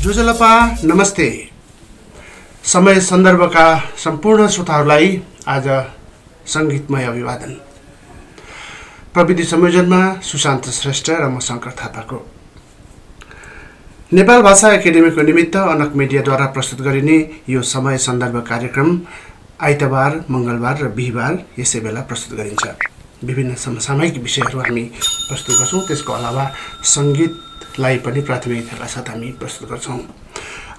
जुजलपा नमस्ते। समय सन्दर्भका सम्पूर्ण श्रोताहरूलाई आज सङ्गीतमय अभिवादन। प्रविधि संयोजनमा सुशान्त श्रेष्ठ र म शङ्कर थापाको। नेपाल भाषा एकाडेमीको निमित्त अनक मिडियाद्वारा प्रस्तुत गरिने यो समय सन्दर्भ कार्यक्रम आइतबार, मङ्गलबार र बिहिबार यसै बेला प्रस्तुत गरिन्छ। विभिन्न समसामयिक विषयहरू हामी प्रस्तुत गर्छौँ। त्यसको अलावा सङ्गीतलाई पनि प्राथमिकताका साथ हामी प्रस्तुत गर्छौँ।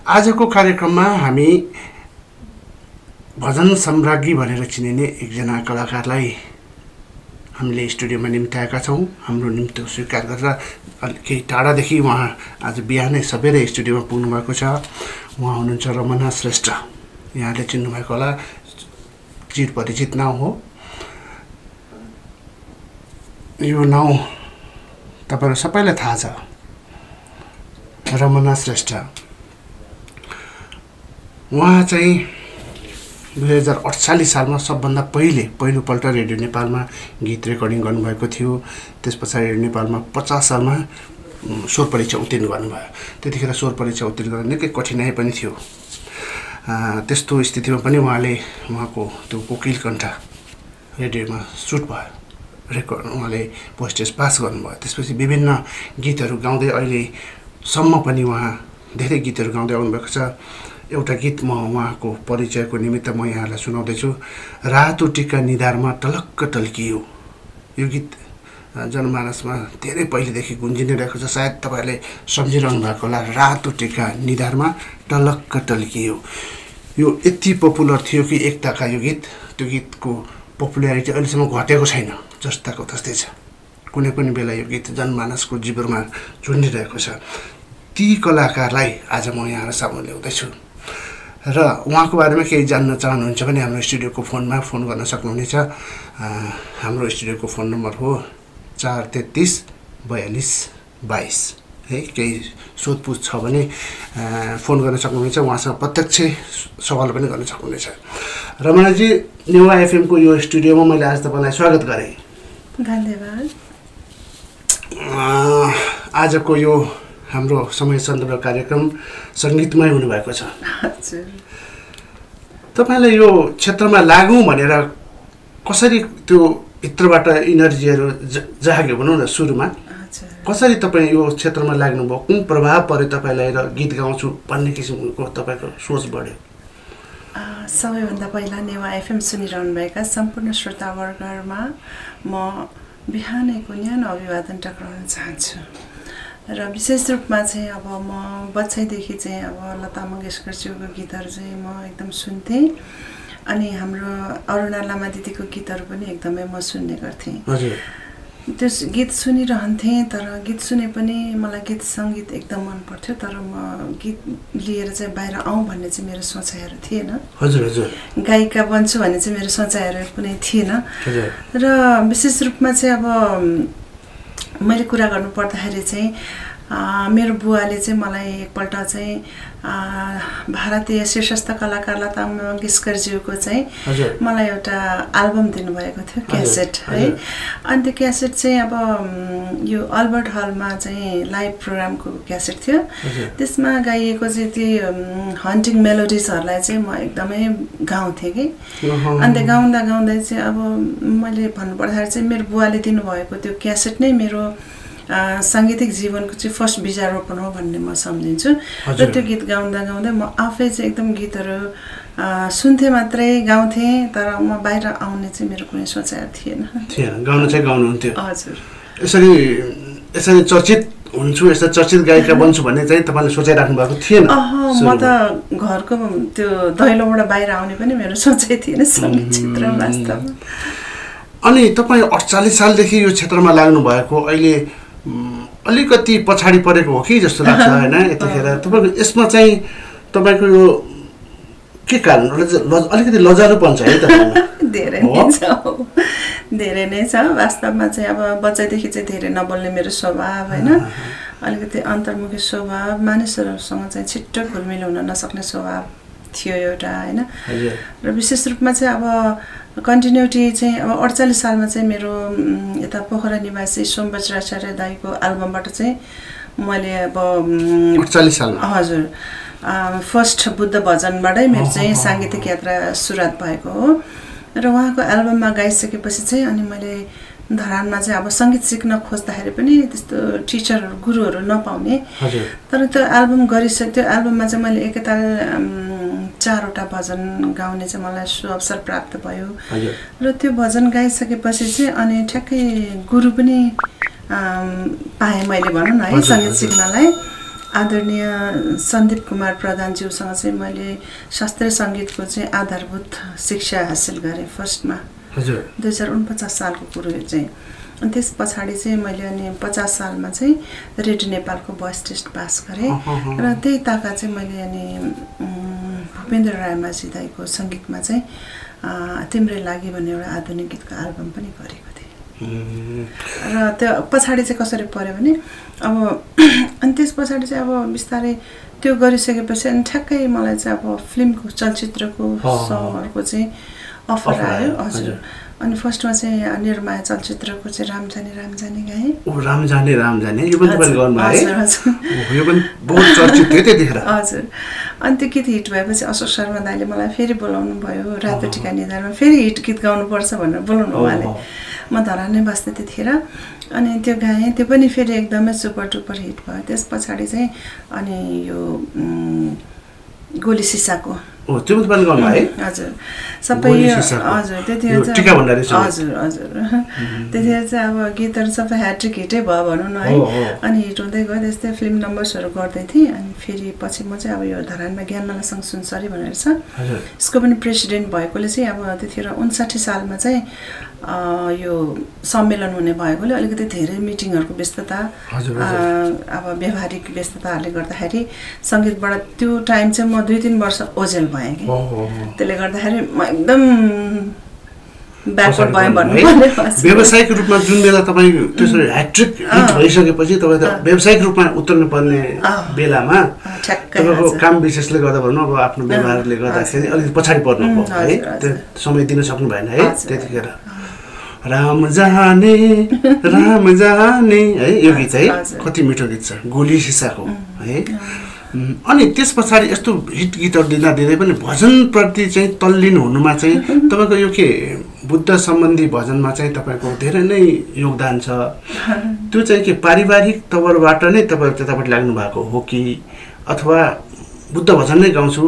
आजको कार्यक्रममा हामी भजन सम्राज्ञी भनेर चिनिने एकजना कलाकारलाई हामीले स्टुडियोमा निम्त्याएका छौँ। हाम्रो निम्तो स्वीकार गरेर केही टाढादेखि उहाँ आज बिहानै सबेरै स्टुडियोमा पुग्नु भएको छ। उहाँ हुनुहुन्छ रमना श्रेष्ठ। यहाँले चिन्नुभएको होला, चिरपरिचित नाउँ हो। यो नाउँ तपाईँहरू सबैलाई थाहा छ, रमना श्रेष्ठ। उहाँ चाहिँ 2048 सालमा सबभन्दा पहिलोपल्ट रेडियो नेपालमा गीत रेकर्डिङ गर्नुभएको थियो। त्यस पछाडि रेडियो नेपालमा 50 सालमा स्वर परीक्षा उत्तीर्ण गर्नुभयो। त्यतिखेर स्वर परीक्षा उत्तीर्ण गर्न निकै कठिनाइ पनि थियो। त्यस्तो स्थितिमा पनि उहाँको त्यो कोकिल कण्ठ रेडियोमा सुट भयो, रेकर्ड उहाँले पोस्टेज पास गर्नुभयो। त्यसपछि विभिन्न गीतहरू गाउँदै अहिलेसम्म पनि उहाँ धेरै गीतहरू गाउँदै आउनुभएको छ। एउटा गीत म उहाँको परिचयको निमित्त म यहाँलाई सुनाउँदैछु। रातो टिका निधारमा टलक्क टल्कियो। यो गीत जनमानसमा धेरै पहिलेदेखि गुन्जिरहेको छ। सायद तपाईँहरूले सम्झिरहनु भएको होला। रातो टिका निधारमा टलक्क टल्कियो, यो यति पपुलर थियो कि एकताका यो गीत, त्यो गीतको पपुल्यारिटी अहिलेसम्म घटेको छैन, जस्ताको तस्तै छ। कुनै पनि बेला यो गीत जनमानसको जीवनमा झुन्डिरहेको छ। ती कलाकारलाई आज म यहाँ सामु ल्याउँदैछु र उहाँको बारेमा केही जान्न चाहनुहुन्छ भने हाम्रो स्टुडियोको फोनमा फोन गर्न सक्नुहुनेछ। हाम्रो स्टुडियोको फोन नम्बर हो 433 42 22 है। केही सोधपुछ छ भने फोन गर्न सक्नुहुनेछ। उहाँसँग प्रत्यक्ष सवाल पनि गर्न सक्नुहुनेछ। रमनाजी, नेवा एफएमको यो स्टुडियोमा मैले आज तपाईँलाई स्वागत गरेँ। धन्यवाद। आजको यो हाम्रो समय सन्दर्भ कार्यक्रम सङ्गीतमय हुनुभएको छ। तपाईँलाई यो क्षेत्रमा लागौँ भनेर कसरी त्यो भित्रबाट इनर्जीहरू जाग्यो भनौँ न? सुरुमा कसरी तपाईँ यो क्षेत्रमा लाग्नुभयो? कुन प्रभाव पर्यो तपाईँलाई र गीत गाउँछु भन्ने किसिमको तपाईँको सोच बढ्यो? सबैभन्दा पहिला नेवा एफएम सुनिरहनुभएका सम्पूर्ण श्रोतावर्गमा म बिहानैको न्यानो अभिवादन टक्राउन चाहन्छु। र विशेष रूपमा चाहिँ अब म बच्चैदेखि चाहिँ अब लता मङ्गेशकरज्यूको गीतहरू चाहिँ म एकदम सुन्थेँ। अनि हाम्रो अरुणा लामा दिदीको गीतहरू पनि एकदमै म सुन्ने गर्थेँ। त्यो गीत सुनिरहन्थेँ, तर गीत सुने पनि मलाई गीत सङ्गीत एकदम मन पर्थ्यो। तर म गीत लिएर चाहिँ बाहिर आउँ भन्ने चाहिँ मेरो सोचाइहरू थिएन। गायिका बन्छु भन्ने चाहिँ मेरो सोचाइहरू कुनै थिएन। र विशेष रूपमा चाहिँ अब मैले कुरा गर्नु पर्दाखेरि चाहिँ मेरो बुवाले चाहिँ मलाई एकपल्ट चाहिँ भारतीय शीर्षस्थ कलाकार लता मङ्गेशकरज्यूको चाहिँ मलाई एउटा एल्बम दिनुभएको थियो, क्यासेट है। अनि त्यो क्यासेट चाहिँ अब यो अल्बर्ट हलमा चाहिँ लाइभ प्रोग्रामको क्यासेट थियो। त्यसमा गाइएको चाहिँ त्यो हन्टिङ मेलोडिजहरूलाई चाहिँ म एकदमै गाउँथेँ कि। अन्त गाउँदै चाहिँ अब मैले भन्नुपर्दाखेरि चाहिँ मेरो बुवाले दिनुभएको त्यो क्यासेट नै मेरो साङ्गीतिक जीवनको चाहिँ फर्स्ट बीजारोपण हो भन्ने म सम्झिन्छु। र त्यो गीत गाउँदा म आफै चाहिँ एकदम गीतहरू सुन्थेँ मात्रै, गाउँथेँ, तर म बाहिर आउने चाहिँ मेरो कुनै सोचाइ थिएन। गाउनु चाहिँ गाउनुहुन्थ्यो। हजुर। यसरी चर्चित हुन्छु, यस्तो चर्चित गायिका बन्छु भन्ने चाहिँ तपाईँले सोचाइराख्नु भएको थिएन? म त घरको त्यो दैलोबाट बाहिर आउने पनि मेरो सोचाइ थिएन सङ्गीत क्षेत्रमा वास्तवमा। अनि तपाईँ 48 सालदेखि यो क्षेत्रमा लाग्नु भएको, अहिले अलिकति पछाडि परेको हो कि जस्तो लाग्छ होइन? यतिखेर तपाईँको यसमा चाहिँ तपाईँको यो के कारण? अलिकति लजारुपन छ है तपाईँमा? धेरै नै छ वास्तवमा चाहिँ। अब बच्चादेखि चाहिँ धेरै नबोल्ने मेरो स्वभाव होइन, अलिकति अन्तर्मुखी स्वभाव, मानिसहरूसँग चाहिँ छिट्टो घुलमिल हुन नसक्ने स्वभाव थियो एउटा होइन। र विशेष रूपमा चाहिँ अब कन्टिन्युटी चाहिँ अब 48 सालमा चाहिँ मेरो यता पोखरा निवासी सोम बज्राचार्य दाईको एल्बमबाट चाहिँ मैले अब 48 सालमा हजुर फर्स्ट बुद्ध भजनबाटै मेरो चाहिँ साङ्गीतिक यात्रा सुरुवात भएको हो र उहाँको एल्बममा गाइसकेपछि चाहिँ अनि मैले धरानमा चाहिँ अब सङ्गीत सिक्न खोज्दाखेरि पनि त्यस्तो टिचरहरू गुरुहरू नपाउने तर त्यो एल्बम गरिसक्यो त्यो एल्बममा चाहिँ मैले एकैताल 4वटा भजन गाउने चाहिँ मलाई सुअवसर प्राप्त भयो र त्यो भजन गाइसकेपछि चाहिँ अनि ठ्याक्कै गुरु पनि पाएँ मैले भनौँ न है सङ्गीत सिक्नलाई आदरणीय सन्दीप कुमार प्रधानज्यूसँग चाहिँ मैले शास्त्रीय सङ्गीतको चाहिँ आधारभूत शिक्षा हासिल गरेँ फर्स्टमा 2049 सालको कुरो चाहिँ अनि त्यस पछाडि चाहिँ मैले अनि 50 सालमा चाहिँ रेडियो नेपालको भोइस टेस्ट पास गरेँ र त्यही ताका चाहिँ मैले अनि भूपेन्द्र रायमाझी दाईको सङ्गीतमा चाहिँ तिम्रै लागि भन्ने एउटा आधुनिक गीतको एल्बम पनि गरेको थिएँ र त्यो पछाडि चाहिँ कसरी पर्यो भने अब अनि त्यस पछाडि चाहिँ अब बिस्तारै त्यो गरिसकेपछि अनि ठ्याक्कै मलाई चाहिँ अब फिल्मको चलचित्रको सङ्गहरूको चाहिँ अफर आयो हजुर अनि फर्स्टमा चाहिँ निर्माया चलचित्रको चाहिँ रामजाने रामजाने गाएँ रामजाने रामजाने यो पनि तपाईले गर्नुभयो है यो पनि बहुत चर्चित थियो त्यतिखेर हजुर अनि त्यो गीत हिट भएपछि अशोक शर्मा दाइले मलाई फेरि बोलाउनु भयो रातो टिका निधारमा फेरि हिट गीत गाउनुपर्छ भनेर बोलाउनु उहाँले म धरानै बस्दै त्यतिखेर अनि त्यो गाएँ त्यो पनि फेरि एकदमै सुपर डुपर हिट भयो त्यस पछाडि चाहिँ अनि यो गोली सिसाको त्यो पनि तपाईले गर्नु है हजुर सबै हजुर त्यतिखेर चाहिँ हजुर हजुर त्यतिखेर चाहिँ अब गीतहरू सबै ह्याट्रिक हिटै भयो भनौँ न है अनि हिट हुँदै गयो त्यस्तै फिल्म नम्बर्सहरू गर्दै थिएँ अनि फेरि पछि म चाहिँ अब यो धरानमा ज्ञानमाला सङ्घ सुनसरी भनेर छ यसको पनि प्रेसिडेन्ट भएकोले चाहिँ अब त्यतिखेर 59 सालमा चाहिँ यो सम्मेलन हुने भएकोले अलिकति धेरै मिटिङहरूको व्यस्तता अब व्यावहारिक व्यस्तताहरूले गर्दाखेरि सङ्गीतबाट त्यो टाइम चाहिँ म 2-3 वर्ष ओझेल भएँ कि त्यसले गर्दाखेरि म एकदम ब्याकवर्ड भएँ भन्नु व्यावसायिक रूपमा जुन बेला तपाईँ त्यसरी ह्याट्रिक हिट भइसकेपछि तपाईँ त व्यावसायिक रूपमा उत्रनु पर्ने बेलामा तपाईँको काम विशेषले गर्दा भनौँ अब आफ्नो व्यवहारले गर्दाखेरि अलिकति पछाडि पर्नु भयो है त्यो समय दिन सक्नु भएन है त्यतिखेर राम जाने है यो गीत है कति मिठो गीत छ गोली सिसाको है अनि त्यस पछाडि यस्तो हिट गीतहरू दिँदा दिँदै पनि भजनप्रति चाहिँ तल्लीन हुनुमा चाहिँ तपाईँको यो के बुद्ध सम्बन्धी भजनमा चाहिँ तपाईँको धेरै नै योगदान छ त्यो चाहिँ के पारिवारिक तवरबाट नै तपाईँ त्यतापट्टि लाग्नु भएको हो कि अथवा बुद्ध भजन नै गाउँछु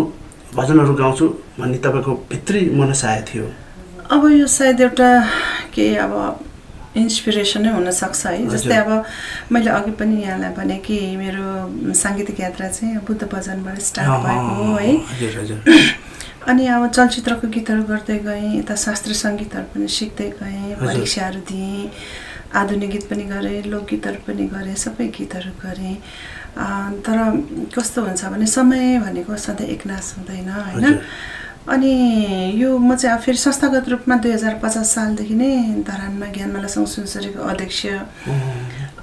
भजनहरू गाउँछु भन्ने तपाईँको भित्री मनसाय थियो अब यो सायद एउटा के अब इन्सपिरेसनै हुनसक्छ है जस्तै अब मैले अघि पनि यहाँलाई भने कि मेरो साङ्गीतिक यात्रा चाहिँ बुद्ध भजनबाट स्टार्ट भएको हो है अनि अब चलचित्रको गीतहरू गर्दै गएँ यता शास्त्रीय सङ्गीतहरू पनि सिक्दै गएँ परीक्षाहरू दिएँ आधुनिक गीत पनि गरेँ लोकगीतहरू पनि गरेँ सबै गीतहरू गरेँ तर कस्तो हुन्छ भने समय भनेको सधैँ एकनास हुँदैन होइन अनि यो म चाहिँ फेरि संस्थागत रूपमा 2050 सालदेखि नै धरानमा ज्ञानमाला सङ्घ सुनसरीको अध्यक्ष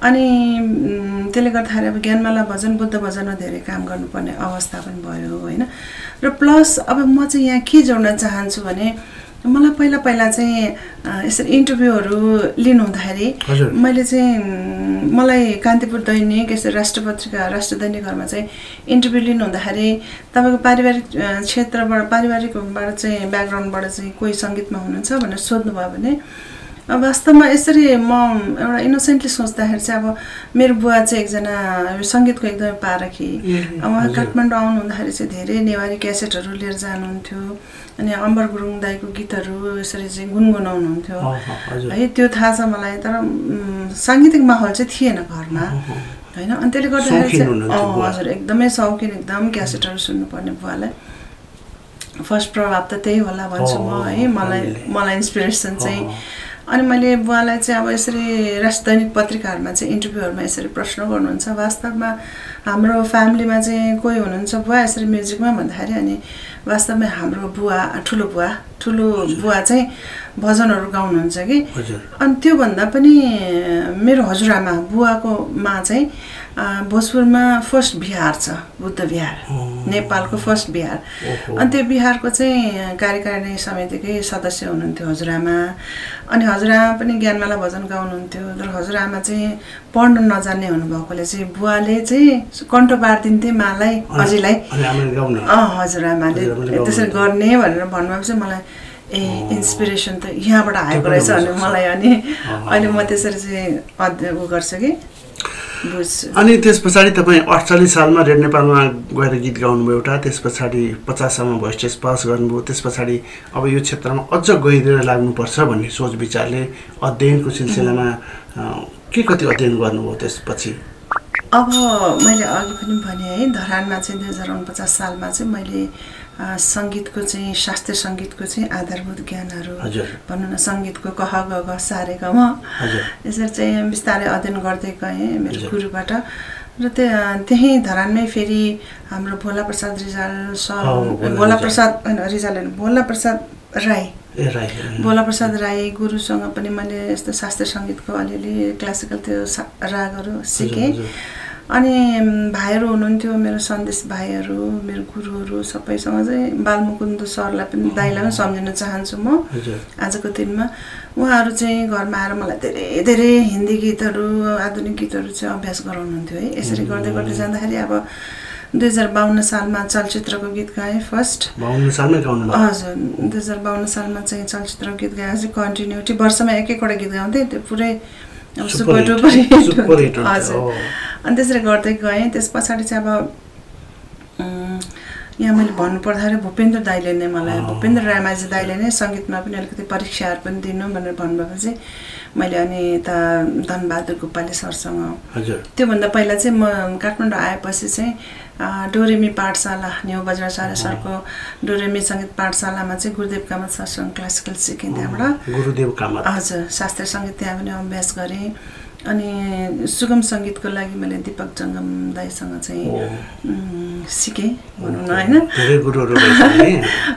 अनि त्यसले गर्दाखेरि अब ज्ञानमाला भजन बुद्ध भजनमा धेरै काम गर्नुपर्ने अवस्था पनि भयो होइन र प्लस अब म चाहिँ यहाँ के जोड्न चाहन्छु भने मलाई पहिला चाहिँ यसरी इन्टरभ्यूहरू लिनु हुँदाखेरि मैले चाहिँ मलाई कान्तिपुर दैनिक यसरी राष्ट्रपत्रिका राष्ट्र दैनिकहरूमा चाहिँ इन्टरभ्यू लिनु हुँदाखेरि तपाईँको पारिवारिक क्षेत्रबाट पारिवारिकबाट चाहिँ ब्याकग्राउन्डबाट चाहिँ कोही सङ्गीतमा हुनुहुन्छ भनेर सोध्नुभयो भने वास्तवमा यसरी म एउटा इनोसेन्टली सोच्दाखेरि चाहिँ अब मेरो बुवा चाहिँ एकजना सङ्गीतको एकदमै पारखी उहाँ काठमाडौँ आउनु हुँदाखेरि चाहिँ धेरै नेवारी क्यासेटहरू लिएर जानुहुन्थ्यो अनि अम्बर गुरुङ दाईको गीतहरू यसरी चाहिँ गुनगुनाउनुहुन्थ्यो है त्यो थाहा छ मलाई तर साङ्गीतिक माहौल चाहिँ थिएन घरमा होइन अनि त्यसले गर्दाखेरि चाहिँ हजुर एकदमै शौकिन एकदम क्यासेटहरू सुन्नुपर्ने बुवालाई फर्स्ट प्रभाव त त्यही होला भन्छु म है मलाई इन्सपिरेसन चाहिँ अनि मैले बुवालाई चाहिँ अब यसरी राष्ट्र दैनिक पत्रिकाहरूमा चाहिँ इन्टरभ्यूहरूमा यसरी प्रश्न गर्नुहुन्छ वास्तवमा हाम्रो फ्यामिलीमा चाहिँ कोही हुनुहुन्छ बुवा यसरी म्युजिकमा भन्दाखेरि अनि वास्तवमा हाम्रो बुवा ठुलो बुवा चाहिँ भजनहरू गाउनुहुन्छ कि अनि त्योभन्दा पनि मेरो हजुरआमा बुवाको मा चाहिँ भोजपुरमा फर्स्ट बिहार छ, बुद्ध बिहार, नेपालको फर्स्ट बिहार। अनि त्यो बिहारको चाहिँ कार्यकारिणी समितिकै सदस्य हुनुहुन्थ्यो हजुरआमा। अनि हजुरआमा पनि ज्ञानमाला भजन गाउनुहुन्थ्यो, तर हजुरआमा चाहिँ पढ्न नजान्ने हुनुभएकोले चाहिँ बुवाले चाहिँ कण्ठ बारिदिन्थे मालाई अझैलाई, हजुरआमाले त्यसरी गर्ने भनेर भन्नुभएको चाहिँ मलाई इन्सपिरेसन त यहाँबाट आएको रहेछ भने मलाई। अनि अहिले म त्यसरी चाहिँ अध्ययन गर्छु कि बुझ्छु। अनि त्यस पछाडि तपाईँ 48 सालमा रेड नेपालमा गएर गीत गाउनुभयो एउटा, त्यस पछाडि 50 सालमा भोइस टेस्ट पास गर्नुभयो। त्यस पछाडि अब यो क्षेत्रमा अझ गहिरेर लाग्नुपर्छ भन्ने सोच विचारले अध्ययनको सिलसिलामा के कति अध्ययन गर्नुभयो त्यसपछि? अब मैले अघि पनि भने है, धरानमा चाहिँ 2049 सालमा चाहिँ मैले सङ्गीतको चाहिँ शास्त्रीय सङ्गीतको चाहिँ आधारभूत ज्ञानहरू भनौँ न, सङ्गीतको कह ग घ सा रे ग म, यसरी चाहिँ बिस्तारै अध्ययन गर्दै गएँ मेरो गुरुबाट। र त्यहीँ धरानमै फेरि हाम्रो भोला प्रसाद रिजाल सर, भोला प्रसाद होइन रिजाल होइन, भोला प्रसाद राई, भोला प्रसाद राई गुरुसँग पनि मैले यस्तो शास्त्रीय सङ्गीतको अलिअलि क्लासिकल त्यो रागहरू सिकेँ। अनि भाइहरू हुनुहुन्थ्यो मेरो, सन्देश भाइहरू, मेरो गुरुहरू सबैसँग चाहिँ बालमुकुन्द सरलाई पनि, दाइलाई पनि सम्झिन चाहन्छु म आजको दिनमा। उहाँहरू चाहिँ घरमा आएर मलाई धेरै धेरै हिन्दी गीतहरू, आधुनिक गीतहरू चाहिँ अभ्यास गराउनुहुन्थ्यो है। यसरी गर्दै गर्दै जाँदाखेरि अब 2052 सालमा चलचित्रको गीत गाएँ फर्स्ट। 52 सालमै गाउनु? हजुर, 2052 सालमा चाहिँ चलचित्रको गीत गाएपछि कन्टिन्युटी वर्षमा एक एकवटा गीत गाउँथेँ, त्यो पुरै अब सुपर डुपर हिट। हजुर, अनि त्यसरी गर्दै गएँ। त्यस पछाडि चाहिँ अब यहाँ मैले भन्नु पर्दाखेरि भूपेन्द्र दाइले नै मलाई, भूपेन्द्र रायमाझी दाइले नै सङ्गीतमा पनि अलिकति परीक्षाहरू पनि दिनु भनेर भन्नुभएपछि मैले अनि यता धनबहादुर गोपाले सरसँग, त्योभन्दा पहिला चाहिँ म काठमाडौँ आएपछि चाहिँ डोरेमी पाठशाला, न्यू बज्राचार्य सरको डोरेमी सङ्गीत पाठशालामा चाहिँ गुरुदेव कामत सरसँग क्लासिकल सिकेँ। त्यहाँबाट गुरुदेव कामत, हजुर, शास्त्रीय सङ्गीत त्यहाँ पनि अभ्यास गरेँ। अनि सुगम सङ्गीतको लागि मैले दिपक जङ्गम दाइसँग चाहिँ सिकेँ भनौँ न होइन,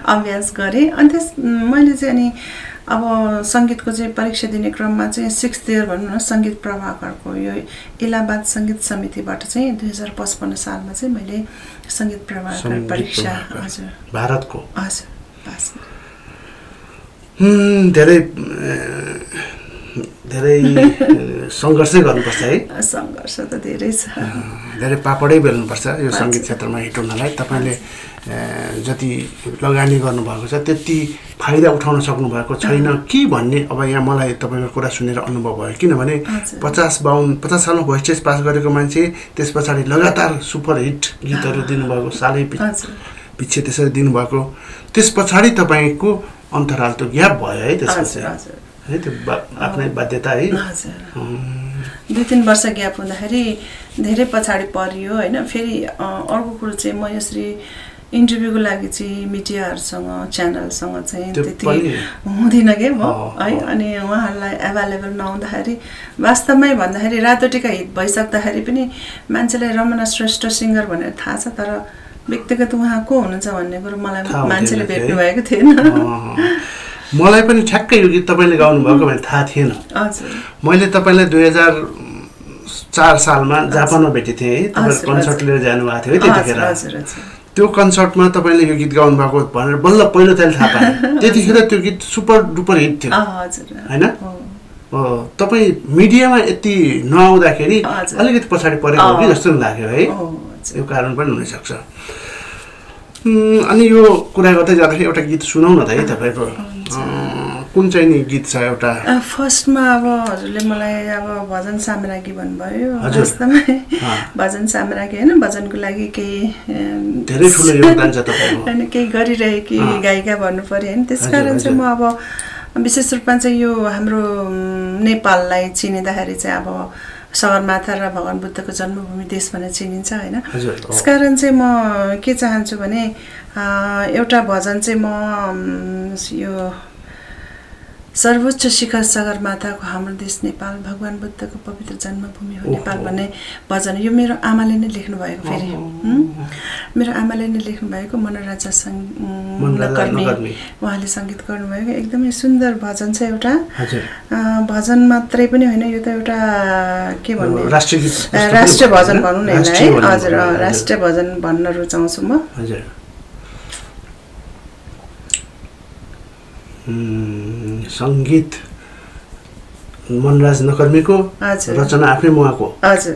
अभ्यास गरेँ। अनि त्यस मैले चाहिँ अनि अब सङ्गीतको चाहिँ परीक्षा दिने क्रममा चाहिँ 6th इयर भनौँ न, सङ्गीत प्रभाकरको यो इलाहाबाद सङ्गीत समितिबाट चाहिँ 2055 सालमा चाहिँ मैले सङ्गीत प्रभाकर परीक्षा, हजुर, भारतको, हजुर, पास। धेरै धेरै सङ्घर्षै गर्नुपर्छ है? सङ्घर्ष त धेरै छ, धेरै पापडै बेल्नुपर्छ यो सङ्गीत क्षेत्रमा हिट हुनलाई। तपाईँले जति लगानी गर्नुभएको छ त्यति फाइदा उठाउन सक्नुभएको छैन कि भन्ने अब यहाँ मलाई तपाईँको कुरा सुनेर अनुभव भयो। किनभने 50 सालमा भोइस टेस्ट पास गरेको मान्छे त्यस पछाडि लगातार सुपरहिट गीतहरू दिनुभएको, सालै पछि त्यसरी दिनुभएको, त्यस पछाडि तपाईँको अन्तराल त ग्याप भयो है त्यसपछि है, त्यो आफ्नै बाध्यता है। 2-3 वर्ष ग्याप हुँदाखेरि धेरै पछाडि परियो होइन। फेरि अर्को कुरो चाहिँ म यसरी इन्टरभ्यूको लागि चाहिँ मिडियाहरूसँग, च्यानलसँग चाहिँ त्यति हुँदिनँ कि म है। अनि उहाँहरूलाई एभाइलेबल नहुँदाखेरि वास्तवमै भन्दाखेरि रातो टिका हिट भइसक्दाखेरि पनि मान्छेलाई रमना श्रेष्ठ सिङ्गर भनेर थाहा छ, तर व्यक्तिगत उहाँ को हुनुहुन्छ भन्ने कुरो मलाई मान्छेले भेट्नु भएको थिएन। मलाई पनि ठ्याक्कै यो गीत तपाईँले गाउनुभएको भने थाहा थिएन। मैले तपाईँलाई 2004 सालमा जापानमा भेटेको थिएँ है, तपाईँ कन्सर्ट लिएर जानुभएको थियो है त्यतिखेर। त्यो कन्सर्टमा तपाईँले यो गीत गाउनुभएको भनेर बल्ल पहिलो ताल थाहा पाएँ। त्यतिखेर त्यो गीत सुपर डुपर हिट थियो होइन? तपाईँ मिडियामा यति नआउँदाखेरि अलिकति पछाडि परेको हो कि जस्तो लाग्यो है, यो कारण पनि हुनसक्छ। अनि यो कुरा गर्दै जाँदाखेरि एउटा गीत सुनाउ न त है तपाईँको, कुन चाहिँ नि गीत छ एउटा? फर्स्टमा अब हजुरले मलाई अब भजन साम्राज्ञी भन्नुभयो, वास्तवमै भजन साम्राज्ञी होइन, भजनको लागि केही धेरै ठुलो योगदान छ तपाईँको होइन, केही गरिरहेकी गायिका भन्नु पर्यो होइन। त्यसकारण चाहिँ म अब विशेष रूपमा चाहिँ यो हाम्रो नेपाललाई चिनिँदाखेरि चाहिँ अब सगरमाथा र भगवान् बुद्धको जन्मभूमि देश भनेर चिनिन्छ होइन। त्यसकारण चाहिँ म के चाहन्छु भने एउटा भजन चाहिँ म यो सर्वोच्च शिखर सगरमाथाको हाम्रो देश नेपाल भगवान बुद्धको पवित्र जन्मभूमि हो नेपाल भन्ने भजन यो मेरो आमाले नै लेख्नु भएको फेरि मेरो आमाले नै लेख्नु भएको मनराजा कर्मी उहाँले सङ्गीत गर्नुभएको एकदमै सुन्दर भजन छ एउटा भजन मात्रै पनि होइन यो त एउटा के भन्ने राष्ट्रिय भजन भनौँ न है हजुर राष्ट्रिय भजन भन्न रुचाउँछु म हजुर सङ्गीत मनराज नकर्मीको रचना आफ्नै उहाँको हजुर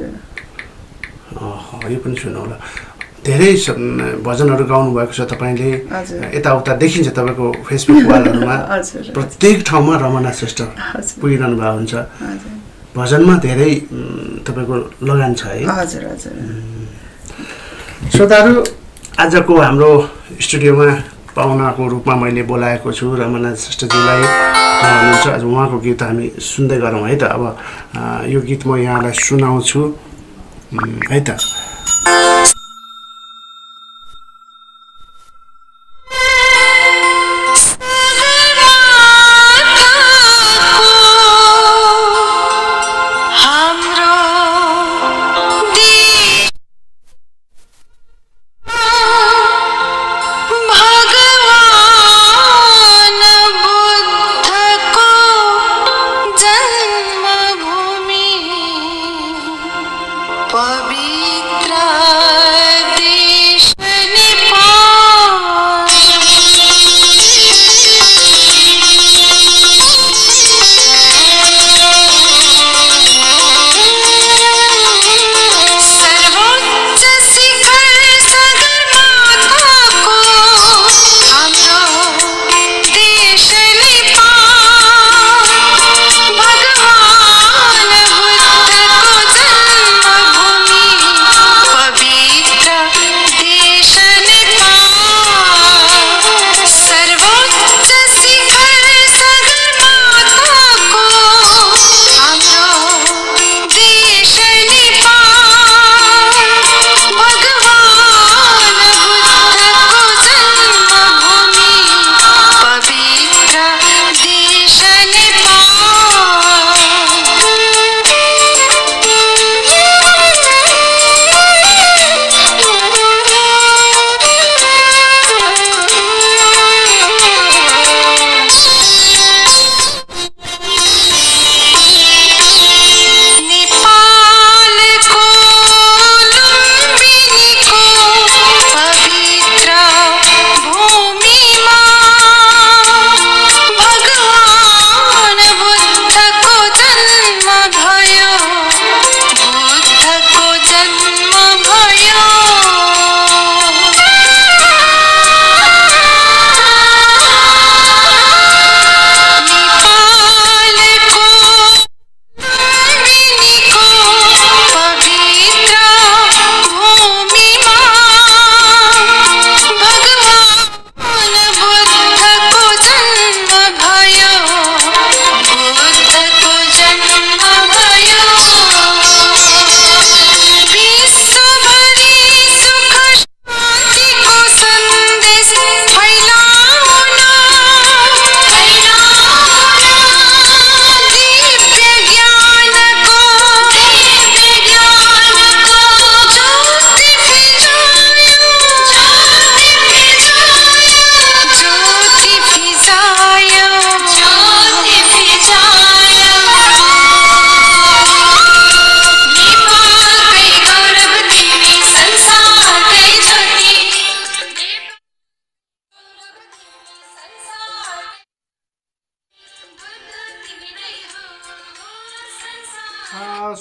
यो पनि सुनौला धेरै भजनहरू गाउनु भएको छ तपाईँले यताउता देखिन्छ तपाईँको फेसबुक वालहरूमा प्रत्येक ठाउँमा रमना श्रेष्ठ पुगिरहनु भएको हुन्छ भजनमा धेरै तपाईँको लगान छ है हजुर हजुर श्रोताहरू आजको हाम्रो स्टुडियोमा पाहुनाको रूपमा मैले बोलाएको छु रमना श्रेष्ठज्यूलाई हुनुहुन्छ आज उहाँको गीत हामी सुन्दै गरौँ है त अब यो गीत म यहाँलाई सुनाउँछु है त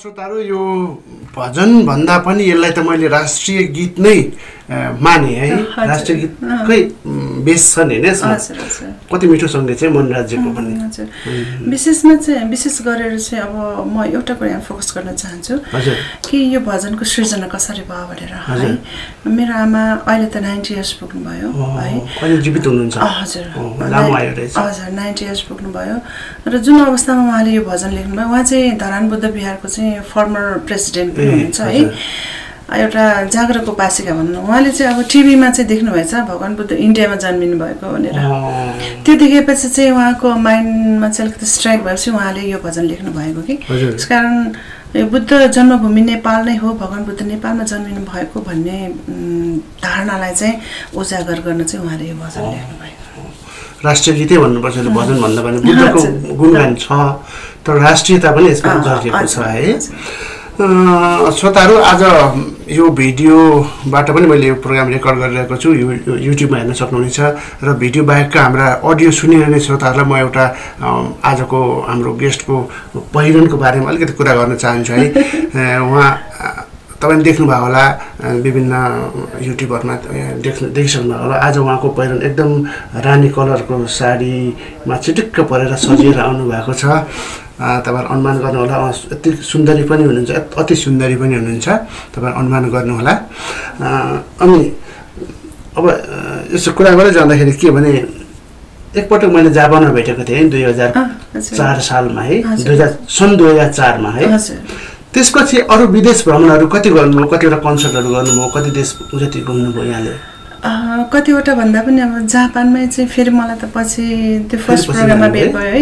श्रोताहरू यो भजन भन्दा पनि यसलाई त मैले राष्ट्रिय गीत नै माने है राष्ट्रिय गीतकै बेस छ नि हैन कति मिठो सङ्गीत चाहिँ मनराज्यको पनि विशेषमा चाहिँ विशेष गरेर चाहिँ अब म एउटा कुरा यहाँ फोकस गर्न चाहन्छु कि यो भजनको सृजना कसरी भयो भनेर है मेरो आमा अहिले त 90 इयर्स पुग्नु भयो है अहिले जीवित हुनुहुन्छ हजुर लामो आयो रहेछ हजुर 90 इयर्स पुग्नु भयो र जुन अवस्थामा उहाँले यो भजन लेख्नु भयो उहाँ चाहिँ धरान बुद्ध विहारको चाहिँ फर्मर प्रेसिडेन्ट पनि हुनुहुन्छ है एउटा जागरको उपासिका भन्नु उहाँले चाहिँ अब टिभीमा चाहिँ देख्नुभएछ भगवान् बुद्ध इन्डियामा जन्मिनु भएको भनेर त्यो देखेपछि चाहिँ उहाँको माइन्डमा चाहिँ अलिकति स्ट्राइक भएपछि उहाँले यो भजन लेख्नु भएको कि त्यसकारण यो बुद्ध जन्मभूमि नेपाल नै हो भगवान् बुद्ध नेपालमा जन्मिनु भएको भन्ने धारणालाई चाहिँ उजागर गर्न चाहिँ उहाँले यो भजन लेख्नु भएको राष्ट्रिय गीतै भन्नुपर्छ भजन भन्दा पनि बुद्धको गुणगान छ तर राष्ट्रियता पनि यसमा झल्किएको छ है श्रोताहरू आज यो भिडियोबाट पनि मैले यो प्रोग्राम रेकर्ड गरिरहेको छु युट्युबमा हेर्न सक्नुहुनेछ र भिडियो बाहेकका हाम्रा अडियो सुनिरहने श्रोताहरूलाई म एउटा आजको हाम्रो गेस्टको पहिरनको बारेमा अलिकति कुरा गर्न चाहन्छु है उहाँ तपाईले देख्नुभयो होला विभिन्न युट्युबरमा देखिसक्नुभयो होला आज उहाँको पहिरन एकदम रानी कलरको साडीमा चिटिक्क परेर सजिएर आउनु भएको छ तपाईहरु अनुमान गर्नुहोला यति सुन्दरी पनि हुनुहुन्छ अति सुन्दरी पनि हुनुहुन्छ तपाईहरु अनुमान गर्नुहोला अनि अब यसो कुरा गर्दै जाँदाखेरि के भने एकपटक मैले जापानमा भेटेको थिएँ 2004 सालमा है सन् 2004 मा है त्यसपछि अरु विदेश भ्रमणहरु कति गर्नुभयो कतिवटा कन्सर्टहरु गर्नुभयो कति देश जति घुम्नुभयो यहाँले कतिवटा भन्दा पनि अब जापानमै चाहिँ फेरि मलाई त पछि त्यो फर्स्ट प्रोग्राममा भेट भयो है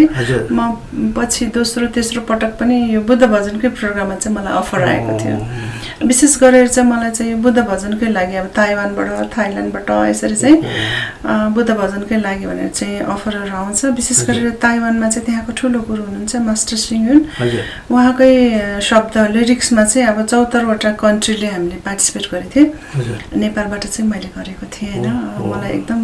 म पछि दोस्रो तेस्रो पटक पनि यो बुद्ध भजनकै प्रोग्राममा चाहिँ मलाई अफर आएको थियो विशेष गरेर चाहिँ मलाई चाहिँ यो बुद्ध भजनकै लागि अब ताइवानबाट थाइल्यान्डबाट यसरी चाहिँ बुद्ध भजनकै लागि भनेर चाहिँ अफरहरु आउँछ विशेष गरेर ताइवानमा चाहिँ त्यहाँको ठुलो गुरु हुनुहुन्छ मास्टर सिङयुन उहाँकै शब्द लिरिक्समा चाहिँ अब 74 वटा कन्ट्रीले हामीले पार्टिसिपेट गरेको थियौं नेपालबाट चाहिँ मैले गरेको थिएँ हैन मलाई एकदम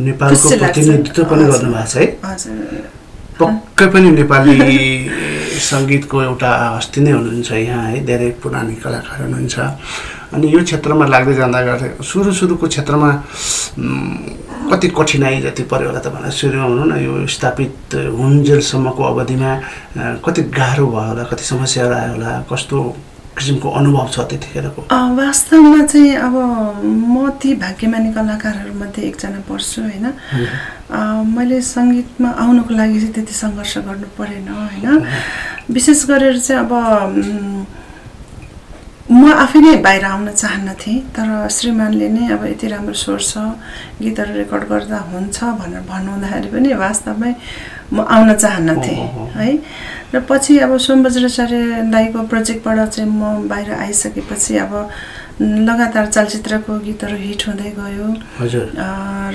नेपालको प्रतिनिधित्व पनि गर्नु भएको छ है हजुर पक्कै पनि नेपाली संगीतको एउटा हस्ती नै हुनुहुन्छ यहाँ है धेरै पुरानी कलाकार हुनुहुन्छ अनि यो क्षेत्रमा लाग्दै जाँदा गर्दै सुरुको क्षेत्रमा कति कठिनाई जति पर्यो होला त भन्नु सुरुमा हुनु न यो स्थापित हुन्जेलसम्मको अवधिमा कति गाह्रो भयो होला कति समस्याहरू आयो होला कस्तो किसिमको अनुभव छ त्यतिखेरको वास्तवमा चाहिँ अब म ती भाग्यमानी कलाकारहरूमध्ये एकजना पर्छु हैन मैले संगीतमा आउनको लागि चाहिँ त्यति संघर्ष गर्नु परेन हैन विशेष गरेर चाहिँ अब म आफै नै बाहिर आउन चाहन्नथे तर श्रीमानले नै अब यति राम्रो स्वर छ गीतहरु रेकर्ड गर्दा हुन्छ भनेर भन्नुहुँदाखेरि पनि वास्तवमै म आउन चाहन्नथे है र पछि अब सोम बज्राचार्य दाइको प्रोजेक्टबाट चाहिँ म बाहिर आइसकेपछि अब लगातार चलचित्रको गीतहरु हिट हुँदै गयो हजुर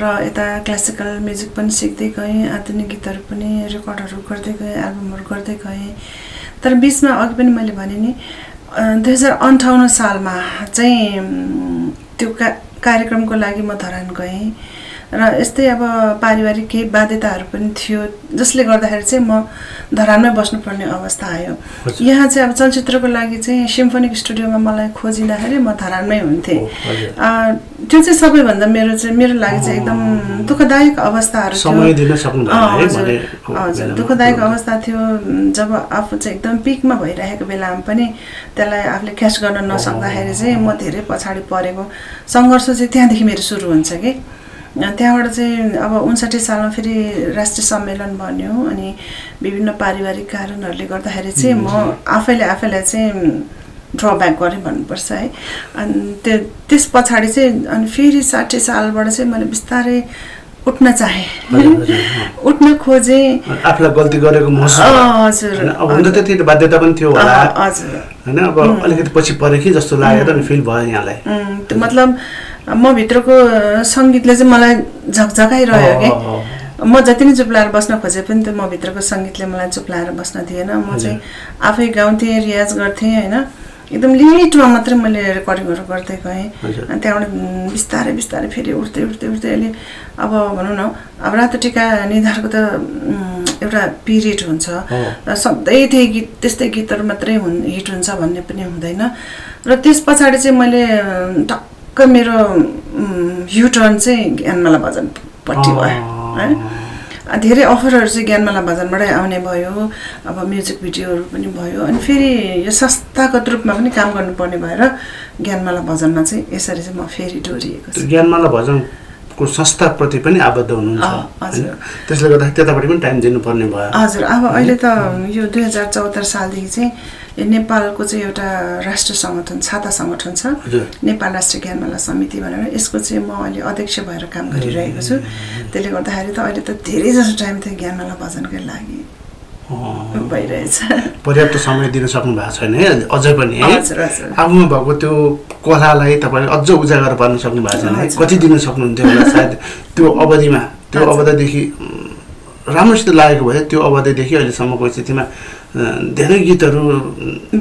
र यता क्लासिकल म्युजिक पनि सिक्दै गएँ आधुनिक गीतहरु पनि रेकर्डहरु गर्दै गएँ एल्बमहरु गर्दै गएँ तर बीचमा अघि पनि मैले भने नि 2058 सालमा चाहिँ त्यो कार्यक्रमको लागि म धरान गएँ र यस्तै अब पारिवारिक केही बाध्यताहरु पनि थियो जसले गर्दाखेरि चाहिँ म धरानमै बस्नुपर्ने अवस्था आयो यहाँ चाहिँ अब चलचित्रको लागि चाहिँ सिम्फोनिक स्टुडियोमा मलाई खोजिँदाखेरि म धरानमै हुन्थे त्यो चाहिँ सबैभन्दा मेरो लागि चाहिँ एकदम दुःखदायक अवस्थाहरु थियो समय दिन सक्नुभयो हजुर दुःखदायक अवस्था थियो जब आफू चाहिँ एकदम पिकमा भइरहेको बेलामा पनि त्यसलाई आफूले क्याच गर्न नसक्दाखेरि चाहिँ म धेरै पछाडी परेको संघर्ष चाहिँ त्यहाँदेखि मेरो सुरु हुन्छ के त्यहाँबाट चाहिँ अब 59 सालमा फेरि राष्ट्रिय सम्मेलन बन्यो अनि विभिन्न पारिवारिक कारणहरुले गर्दाखेरि चाहिँ म आफैलाई चाहिँ ड्रब्याक गरे भन्नुपर्छ है अनि त्यस पछाडी चाहिँ अनि फेरि 60 सालबाट चाहिँ मैले बिस्तारै उठ्न चाहे उठ्न खोजे आफूलाई गल्ती गरेको महसुस हजुर अब हुन त त्यति बाध्यता पनि थियो होला हजुर हैन अब अलिकति पछि परे कि जस्तो लाग्यो र फिल भयो यहाँलाई मतलब म भित्रको संगीतले चाहिँ मलाई झकझकाइरह्यो के म जति नै चुप्लाएर बस्न खोजे पनि त्यो म भित्रको संगीतले मलाई चुप्लाएर बस्न दिएन म चाहिँ आफै गाउँथे रियाज गर्थे हैन एकदम लिमिटमा मात्र मैले रेकर्डिङहरु गर्दै गएँ अनि त्यहाँबाट बिस्तारै फेरि उठ्दै अहिले अब भनौं न अब रातो टीका निधारको त एउटा पिरियड हुन्छ र सधैँ त्यही गीत त्यस्तै गीतहरु मात्रै हिट हुन्छ भन्ने पनि हुँदैन र त्यसपछि चाहिँ मैले टक्क मेरो युटर्न चाहिँ ज्ञानमाला भजनपट्टि भयो है धेरै अफरहरु चाहिँ ज्ञानमाला भजनबाटै आउने भयो अब म्युजिक भिडियोहरु पनि भयो अनि फेरि यो संस्थागत रूपमा पनि काम गर्नुपर्ने भएर ज्ञानमाला भजनमा चाहिँ यसरी चाहिँ म फेरि डोरिएको छु ज्ञानमाला भजन को संस्थाप्रति पनि आबद्ध हुनुहुन्छ हैन त्यसले गर्दा त्यतापट्टि पनि टाइम दिनुपर्ने भयो हजुर अब अहिले त यो 2074 सालदेखि चाहिँ नेपालको चाहिँ एउटा राष्ट्र संगठन छाता संगठन छ नेपाल राष्ट्रिय ज्ञानमाला समिति भनेर यसको चाहिँ म अहिले अध्यक्ष भएर काम गरिरहेको छु त्यसले गर्दाखेरि त अहिले त धेरै जसो टाइम त ज्ञानमाला भजनकै लागि भइरहेछ पर्याप्त समय दिन सक्नु भएको छैन है अझै पनि है आफूमा भएको त्यो कलालाई तपाईले अझ उजागर पार्न सक्नु भएको छैन है कति दिन सक्नुहुन्थ्यो होला सायद त्यो अवधिमा त्यो अवधिदेखि राम्रोसित लागेको भए त्यो अवधिदेखि अहिलेसम्मको स्थितिमा धेरै गीतहरू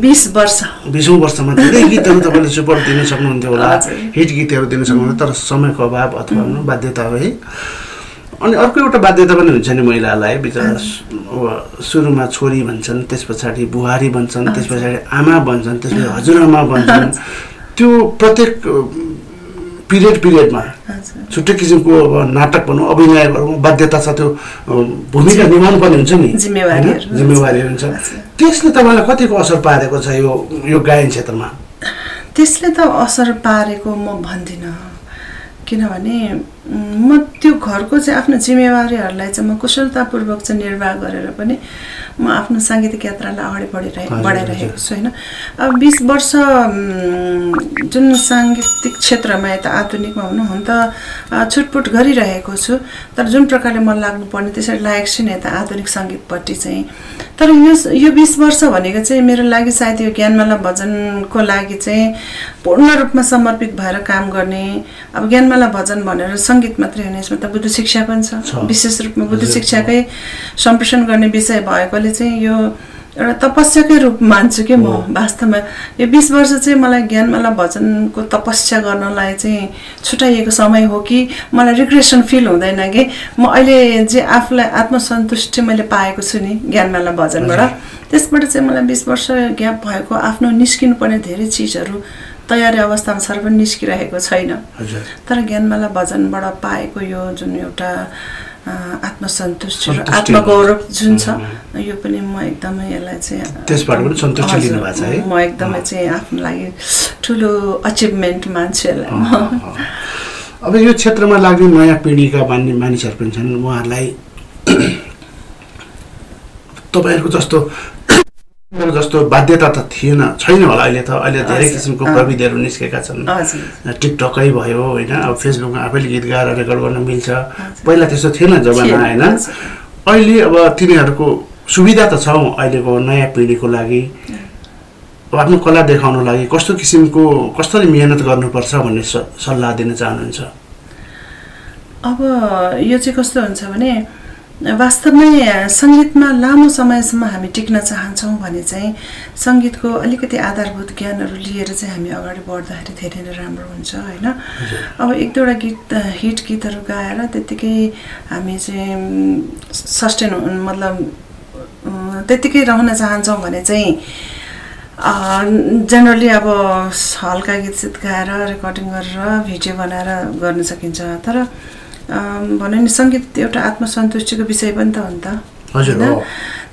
20औं वर्षमा धेरै गीतहरू तपाईले सुपर दिन सक्नुहुन्थ्यो होला हिट गीतहरू दिन सक्नुहुन्थ्यो तर समयको अभाव अथवा बाध्यता है अनि अर्को एउटा बाध्यता पनि हुन्छ नि महिलालाई बिचरा सुरुमा छोरी भन्छन् त्यसपछि बुहारी भन्छन् त्यसपछि आमा भन्छन् त्यसपछि हजुरआमा भन्छन् त्यो प्रत्येक पिरियडमा छुट्टै किसिमको अब नाटक भनौँ अभिनय गरौँ बाध्यता छ त्यो भूमिका निभाउनु पर्ने हुन्छ नि जिम्मेवारीहरू हुन्छ त्यसले तपाईँलाई कतिको असर पारेको छ यो गायन क्षेत्रमा त्यसले त असर पारेको म भन्दिनँ किनभने म त्यो घरको चाहिँ आफ्नो जिम्मेवारीहरूलाई चाहिँ म कुशलतापूर्वक चाहिँ निर्वाह गरेर पनि म आफ्नो साङ्गीतिक यात्रालाई अगाडि बढाइरहेको छु होइन अब 20 वर्ष जुन साङ्गीतिक क्षेत्रमा यता आधुनिकमा हुन त छुटपुट गरिरहेको छु तर जुन प्रकारले म लाग्नुपर्ने त्यसरी लागेको छैन यता आधुनिक सङ्गीतपट्टि चाहिँ तर यो 20 वर्ष भनेको चाहिँ मेरो लागि सायद यो ज्ञानमाला भजनको लागि चाहिँ पूर्ण रूपमा समर्पित भएर काम गर्ने अब ज्ञानमाला भजन भनेर सङ्गीत मात्रै होइन यसमा त बुद्ध शिक्षा पनि छ विशेष रूपमा बुद्ध शिक्षाकै सम्प्रेषण गर्ने विषय भएकोले चाहिँ यो एउटा तपस्याकै रूप मान्छु कि म वास्तवमा यो 20 वर्ष चाहिँ मलाई ज्ञानमाला भजनको तपस्या गर्नलाई चाहिँ छुट्याइएको समय हो कि मलाई रिग्रेसन फिल हुँदैन कि म अहिले जे आफूलाई आत्मसन्तुष्टि मैले पाएको छु नि ज्ञानमाला भजनबाट त्यसबाट चाहिँ मलाई 20 वर्ष ग्याप भएको आफ्नो निस्किनुपर्ने धेरै चिजहरू तयारी अवस्थामा सर पनि निस्किरहेको छैन तर ज्ञानमाला भजनबाट पाएको यो जुन एउटा आत्मसन्तुष्टि र आत्मगौरव जुन छ यो पनि म एकदमै यसलाई चाहिँ त्यसबाट पनि सन्तुष्टि लिनु भएको छ है म एकदमै चाहिँ आफ्नो लागि ठुलो अचिभमेन्ट मान्छु यसलाई अब यो क्षेत्रमा लाग्ने नयाँ पिढीका मानिसहरू पनि छन् उहाँहरूलाई तपाईहरुको जस्तो बाध्यता त छैन होला अहिले धेरै किसिमको प्रविधिहरू निस्केका छन् टिकटकै भयो हैन अब फेसबुकमा आफैले गीत गाएर रेकर्ड गर्न मिल्छ पहिला त्यस्तो थिएन जमाना हैन अहिले अब तिनीहरूको सुविधा त छ अहिलेको नयाँ पिढीको लागि आफ्नो कला देखाउन लागि कस्तो किसिमको कसरी मेहनत गर्नुपर्छ भन्ने सल्लाह दिन चाहनुहुन्छ अब यो चाहिँ कस्तो हुन्छ भने वास्तवमै सङ्गीतमा लामो समयसम्म हामी टिक्न चाहन्छौँ भने चाहिँ सङ्गीतको अलिकति आधारभूत ज्ञानहरू लिएर चाहिँ हामी अगाडि बढ्दाखेरि धेरै नै राम्रो हुन्छ होइन अब एक दुईवटा गीत हिट गीतहरू गाएर त्यत्तिकै हामी चाहिँ सस्टेन मतलब त्यत्तिकै रहन चाहन्छौँ भने चाहिँ जनरली अब हल्का गीत गाएर रेकर्डिङ गरेर भिडियो बनाएर गर्न सकिन्छ तर भने नि सङ्गीत एउटा आत्मसन्तुष्टिको विषय पनि त हो नि त हजुर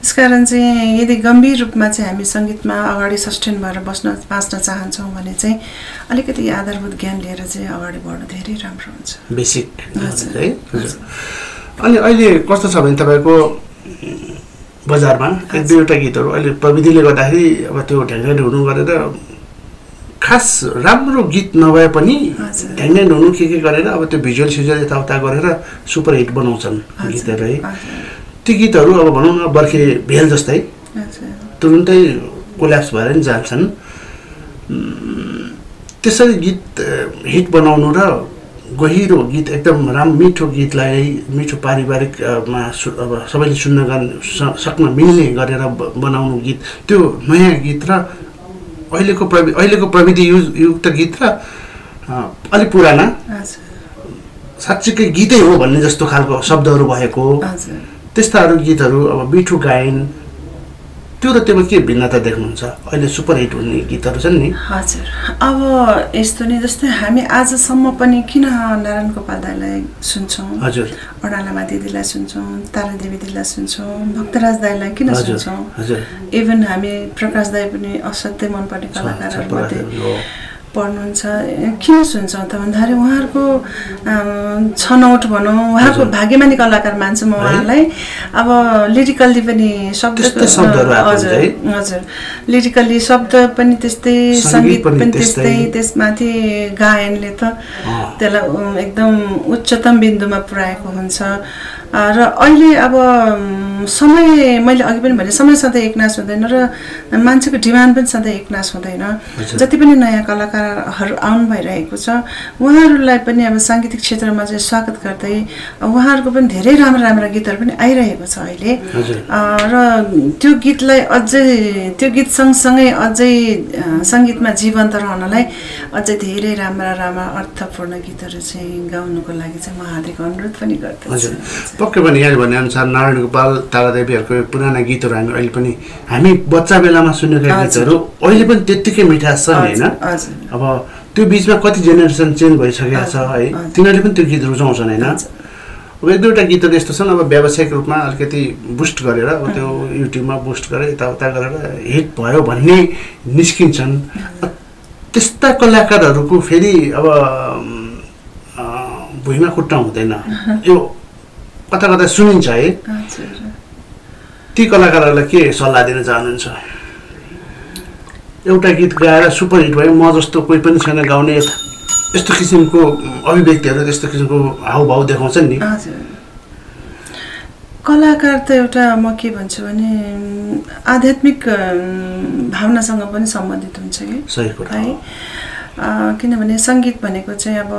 त्यसकारण चाहिँ यदि गम्भीर रूपमा चाहिँ हामी सङ्गीतमा अगाडि सस्टेन भएर बाँच्न चाहन्छौँ भने चाहिँ अलिकति आधारभूत ज्ञान लिएर चाहिँ अगाडि बढ्नु धेरै राम्रो हुन्छ बेसिक है अनि अहिले कस्तो छ भने तपाईँको बजारमा एक दुईवटा गीतहरू अहिले प्रविधिले गर्दाखेरि अब त्यो ढ्याङ्ग्याङ हुनु गरेर खास राम्रो गीत नभए पनि ढ्याङ्ग्याङ हुनु के गरेर अब त्यो भिजुअल यताउता गरेर सुपर हिट बनाउँछन् गीतहरू है ती गीतहरू अब भनौँ न बर्खे भेल जस्तै तुरुन्तै कोल्याप्स भएर नि जान्छन् त्यसरी गीत हिट बनाउनु र गहिरो गीत एकदम मिठो गीतलाई मिठो पारिवारिकमा अब सबैले सक्न मिल्ने गरेर बनाउनु गीत त्यो नयाँ गीत र अहिलेको प्रविधि युक्त गीत र अलि पुराना साँच्चीकै गीतै हो भन्ने जस्तो खालको शब्दहरू भएको त्यस्ताहरू गीतहरू अब मिठो गायन त्यो र त्योमा के भिन्नता देख्नुहुन्छ अहिले सुपर हिट हुने गीतहरू छन् नि हजुर अब यस्तो नि जस्तै हामी आजसम्म पनि किन नारायण गोपाल दाईलाई सुन्छौँ हजुर अडालामा दिदीलाई सुन्छौँ तारादेवी दिदीलाई सुन्छौँ भक्तराज दाईलाई किन सुन्छौँ इभन हामी प्रकाश दाई पनि असाध्यै मनपर्ने कलाकारहरूमध्ये पढ्नुहुन्छ किन सुन्छौँ त भन्दाखेरि उहाँहरूको छनौट भनौँ उहाँको भाग्यमानी कलाकार मान्छु म उहाँलाई अब लिरिकल्ली पनि हजुर लिरिकल्ली शब्द पनि त्यस्तै सङ्गीत पनि त्यस्तै त्यसमाथि गायनले त त्यसलाई एकदम उच्चतम बिन्दुमा पुर्याएको हुन्छ र अहिले अब समय मैले अघि पनि भने समय सधैँ एकनाश हुँदैन र मान्छेको डिमान्ड पनि सधैँ एकनाश हुँदैन जति पनि नयाँ कलाकारहरू आउनु भइरहेको छ उहाँहरूलाई पनि अब साङ्गीतिक क्षेत्रमा चाहिँ स्वागत गर्दै उहाँहरूको पनि धेरै राम्रा राम्रा गीतहरू पनि आइरहेको छ अहिले र त्यो गीतलाई अझै त्यो गीत सँगसँगै अझै सङ्गीतमा जीवन्त रहनलाई अझै धेरै राम्रा राम्रा अर्थपूर्ण गीतहरू चाहिँ गाउनुको लागि चाहिँ म हार्दिक अनुरोध पनि गर्दछु पक्कै पनि यहाँ भनेअनुसार नारायण गोपाल तारादेवीहरूको पुराना गीतहरू हामी बच्चा बेलामा सुनेका गीतहरू अहिले पनि त्यत्तिकै मिठास छन् होइन अब त्यो बिचमा कति जेनेरेसन चेन्ज भइसकेको छ है तिनीहरूले पनि त्यो गीत रुचाउँछन् होइन अब एक दुईवटा गीतहरू यस्तो छन् अब व्यावसायिक रूपमा अलिकति बुस्ट गरेर अब त्यो युट्युबमा बुस्ट गरेर यताउता गरेर हिट भयो भन्ने निस्किन्छन् त्यस्ता कलाकारहरूको फेरि अब भुइँमा खुट्टा हुँदैन यो कता कता सुनिन्छ है ती कलाकारहरूलाई के सल्लाह दिन चाहनुहुन्छ एउटा गीत गाएर सुपरहिट भयो म जस्तो कोही पनि छैन गाउने यस्तो किसिमको अभिव्यक्तिहरू त्यस्तो किसिमको हावभाव देखाउँछन् नि कलाकार त एउटा म के भन्छु भने आध्यात्मिक भावनासँग पनि सम्बन्धित हुन्छ कि सही कुरा है किनभने सङ्गीत भनेको चाहिँ अब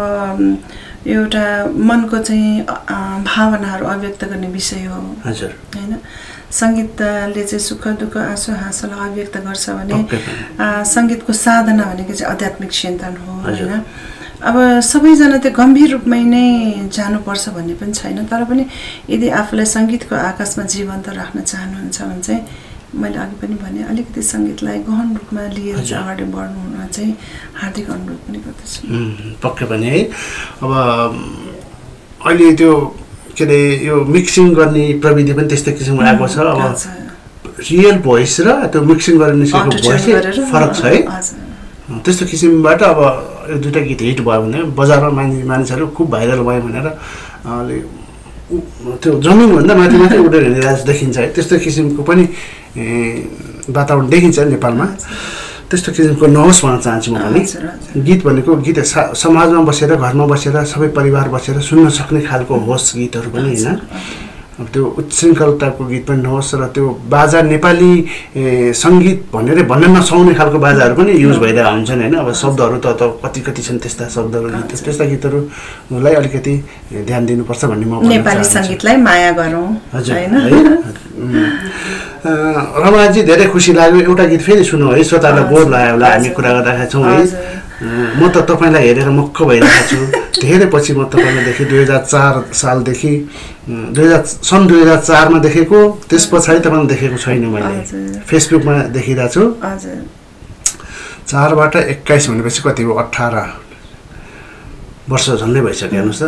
एउटा मनको चाहिँ भावनाहरू अभिव्यक्त गर्ने विषय हो हजुर हैन सङ्गीतले चाहिँ सुख दुःख आँसु हाँसोलाई अभिव्यक्त गर्छ भने सङ्गीतको साधना भनेको चाहिँ आध्यात्मिक चिन्तन हो हैन अब सबैजना त्यो गम्भीर रूपमै नै जानुपर्छ भन्ने पनि छैन तर पनि यदि आफूलाई सङ्गीतको आकाशमा जीवन्त राख्न चाहनुहुन्छ भने चाहिँ मैले अघि पनि भने अलिकति सङ्गीतलाई गहन रूपमा लिएर अगाडि बढ्नु हुन चाहिँ हार्दिक अनुरोध पनि गर्दछु पक्कै पनि है अब अहिले त्यो के अरे यो मिक्सिङ गर्ने प्रविधि पनि त्यस्तै किसिमको आएको छ अब रियल भोइस र त्यो मिक्सिङ गरेर निस्केको भोइस फरक छ है त्यस्तो किसिमबाट अब यो दुईवटा गीत हिट भयो भने बजारमा मानिसहरू खुब भाइरल भयो भनेर त्यो जमिनभन्दा माथि माथि उडेर हिँडिरहेको देखिन्छ है त्यस्तो किसिमको पनि वातावरण देखिन्छ नेपालमा त्यस्तो किसिमको नहोस् भन्न चाहन्छु म पनि गीत भनेको गीत समाजमा बसेर घरमा बसेर सबै परिवार बसेर सुन्न सक्ने खालको होस् गीतहरू पनि होइन अब त्यो उच्छृङ्खलताको गीत पनि नहोस् र त्यो बाजा नेपाली सङ्गीत भनेर भन्न नसक्ने खालको बाजाहरू पनि युज भइरहेको हुन्छन् होइन अब शब्दहरू त कति कति छन् त्यस्ता शब्दहरू गीत त्यस्ता गीतहरूलाई अलिकति ध्यान दिनुपर्छ भन्ने म नेपाली सङ्गीतलाई माया गरौँ होइन रमाजी धेरै खुसी लाग्यो एउटा गीत फेरि सुनौँ है श्रोतालाई बोर लाग्यो होला हामी कुरा गरिरहेका छौँ है म त तपाईँलाई हेरेर मक्क भइरहेको छु धेरै पछि म तपाईँलाई देखेँ 2004 सालदेखि सन् 2004मा देखेको त्यस पछाडि तपाईँलाई देखेको छैन मैले फेसबुकमा देखिरहेको छु 4बाट 21 भनेपछि कति हो 18 वर्ष झन्डै भइसक्यो हेर्नुहोस् त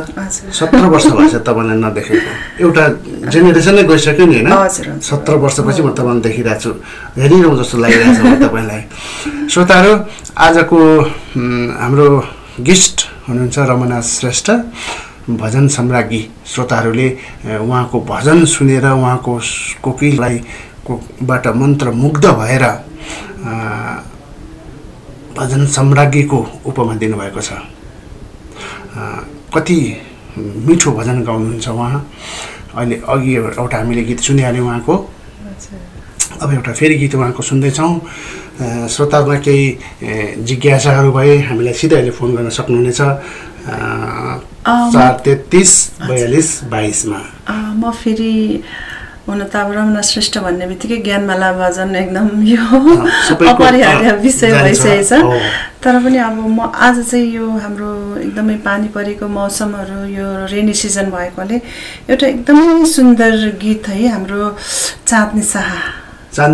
17 वर्ष भएछ तपाईँलाई नदेखेको एउटा जेनेरेसनै गइसक्यो नि होइन 17 वर्षपछि म तपाईँलाई देखिरहेको छु हेरिरहँ जस्तो लागिरहेको छ तपाईँलाई श्रोताहरू आजको हाम्रो गेस्ट हुनुहुन्छ रमना श्रेष्ठ भजन सम्राज्ञी श्रोताहरूले उहाँको भजन सुनेर उहाँको कोकिललाई बाट मन्त्रमुग्ध भएर भजन सम्राज्ञीको उपमा दिनुभएको छ कति मिठो भजन गाउनुहुन्छ उहाँ अहिले अघि एउटा हामीले गीत सुनिहाल्यौँ उहाँको अब एउटा फेरि गीत उहाँको सुन्दैछौँ श्रोतामा केही जिज्ञासाहरू भए हामीलाई सिधै अहिले फोन गर्न सक्नुहुनेछ 433-4222 मा म फेरि हुन त अब रमना श्रेष्ठ भन्ने बित्तिकै ज्ञानमाला भजन एकदम यो अपरिहार्य विषय भइसकेको छ तर पनि अब म आज चाहिँ यो हाम्रो एकदमै पानी परेको मौसमहरू यो रेनी सिजन भएकोले एउटा एकदमै सुन्दर गीत है हाम्रो चाँदनी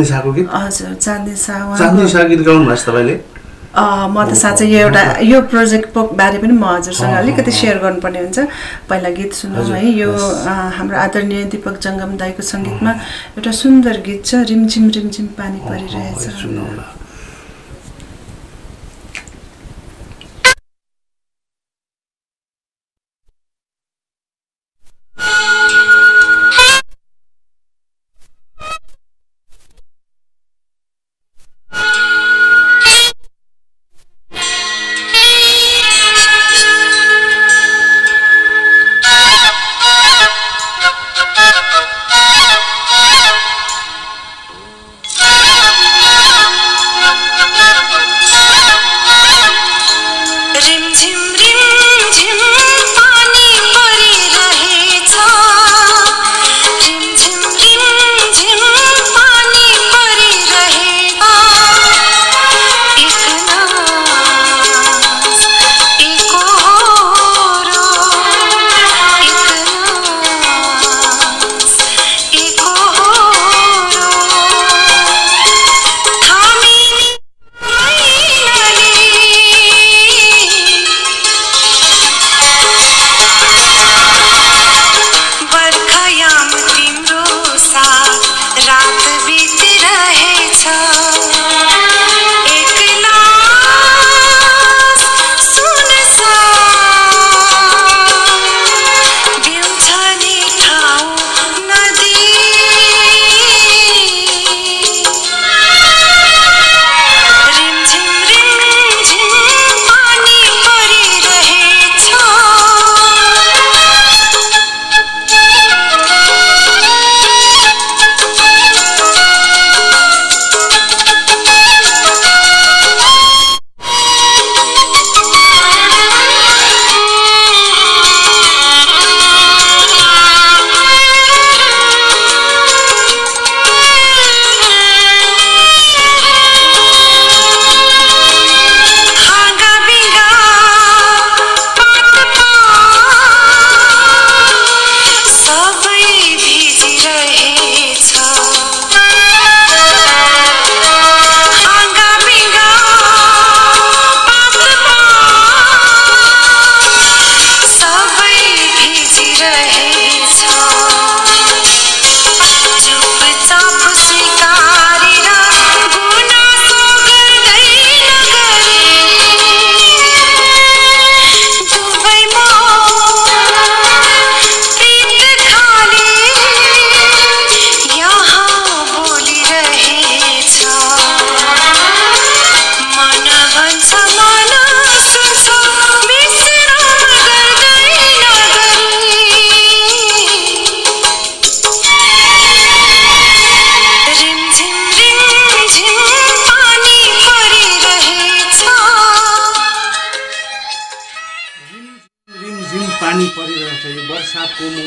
शाहको गीत हजुर चाँदनी शाह गीत गाउनु भएको छ तपाईँले म त साँच्चै यो एउटा यो प्रोजेक्टको बारे पनि म हजुरसँग अलिकति सेयर गर्नुपर्ने हुन्छ पहिला गीत सुन्नु है यो हाम्रो आदरणीय दीपक जङ्गम दाईको सङ्गीतमा एउटा सुन्दर गीत छ रिमझिम रिमझिम पानी परिरहेछ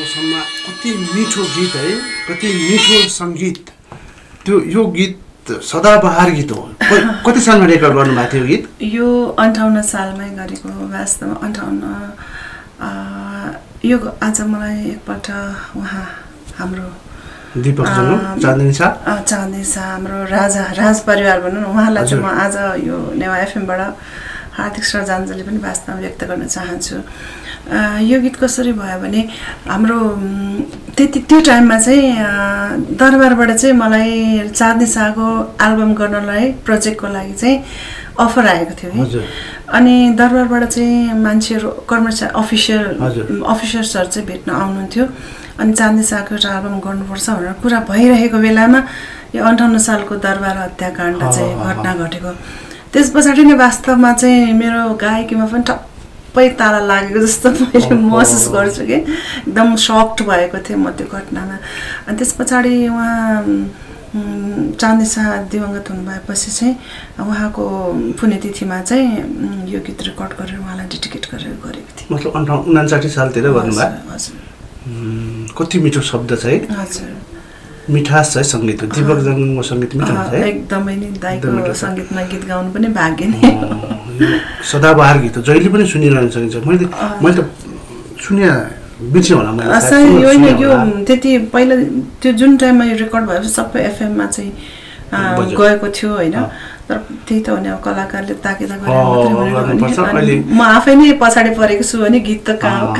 मौसममा कति मिठो गीत है, कति मिठो सङ्गीत। त्यो यो गीत सदाबहार गीत हो। कति सालमा रेकर्ड गर्नुभएको थियो गीत? यो 58 सालमै गरेको। वास्तवमा 58 यो आज मलाई एकपल्ट उहाँ हाम्रो दीपक चाँदनी शाह हाम्रो राज परिवार भनौँ न, उहाँलाई चाहिँ म आज यो नेवा एफएमबाट हार्दिक श्रद्धाञ्जली पनि वास्तवमा व्यक्त गर्न चाहन्छु। यो गीत कसरी भयो भने हाम्रो त्यो टाइममा चाहिँ दरबारबाट चाहिँ मलाई चाँदनी शाहको एल्बम गर्नलाई प्रोजेक्टको लागि चाहिँ अफर आएको थियो कि, अनि दरबारबाट चाहिँ मान्छेहरू कर्मचारी अफिसर्सहरू चाहिँ भेट्न आउनुहुन्थ्यो। अनि चाँदनी शाहको एउटा एल्बम गर्नुपर्छ भनेर कुरा भइरहेको बेलामा यो 58 सालको दरबार हत्याकाण्ड चाहिँ घटना घटेको। त्यस पछाडि नै वास्तवमा चाहिँ मेरो गायकीमा पनि ठप्पै ताला लागेको जस्तो मैले महसुस गर्छु कि एकदम सक्ड भएको थिएँ म त्यो घटनामा। अनि त्यस पछाडि उहाँ चाँदनी शाह दिवंगत हुनुभएपछि चाहिँ उहाँको पुण्यतिथिमा चाहिँ यो गीत रेकर्ड गरेर उहाँलाई डेडिकेट गरेर गरेको थिएँ। मतलब 59 सालतिर गर्नुभयो? हजुर। कति मिठो शब्द छ है। हजुर। मिठास छ सङ्गीत। दीपक जङ्गमको सङ्गीत मिठो हुन्छ है, एकदमै नै। दाइको सङ्गीतमा गीत गाउनु पनि भाग्य नै सदाबहार गीत हो, जहिले पनि सुनिरहन सकिन्छ। मैले त सुने बिर्सेँ होला मैले। यो त्यति पहिला त्यो जुन टाइममा यो रेकर्ड भएपछि सबै एफएममा चाहिँ गएको थियो होइन। तर त्यही त हो नि, अब कलाकारले ताकेता गरेर म आफै नै पछाडि परेको छु भने गीत त कहाँ।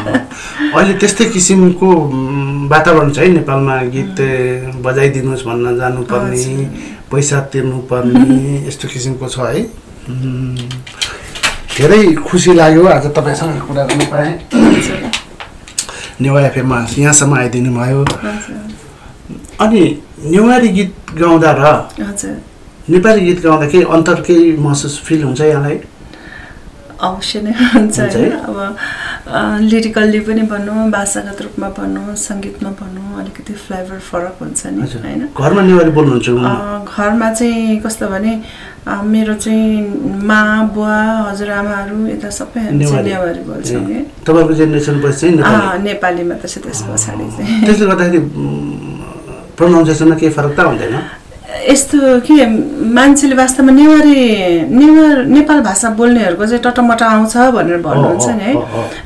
अहिले त्यस्तै किसिमको वातावरण छ है नेपालमा। गीत बजाइदिनुहोस् भन्न जानुपर्ने, पैसा तिर्नुपर्ने, यस्तो किसिमको छ है। धेरै खुसी लाग्यो आज तपाईँसँग कुरा गर्नु पाएँ। नेवा एफएममा यहाँसम्म आइदिनु भयो। अनि नेवारी गीत गाउँदा र नेपाली गीत गाउँदा केही अन्तर, केही महसुस फिल हुन्छ यहाँलाई? अवश्य नै हुन्छ होइन। अब लिरिकल्ली पनि भनौँ, भाषागत रूपमा भनौँ, सङ्गीतमा भनौँ, अलिकति फ्लेभर फरक हुन्छ नि होइन। घरमा नेवारी बोल्नुहुन्छ? घरमा चाहिँ कस्तो भने मेरो चाहिँ मा बुवा हजुरआमाहरू यता सबै नेवारी बोल्छौँ कि। तपाईँको जेनेरेसन पछि चाहिँ नेपालीमा त छ। त्यस पछाडि चाहिँ त्यसले गर्दाखेरि प्रोनाउन्सिएसनमा केही फरक त हुँदैन? यस्तो के मान्छेले वास्तवमा नेपाल भाषा बोल्नेहरूको चाहिँ टटमट आउँछ भनेर भन्नुहुन्छ नि है।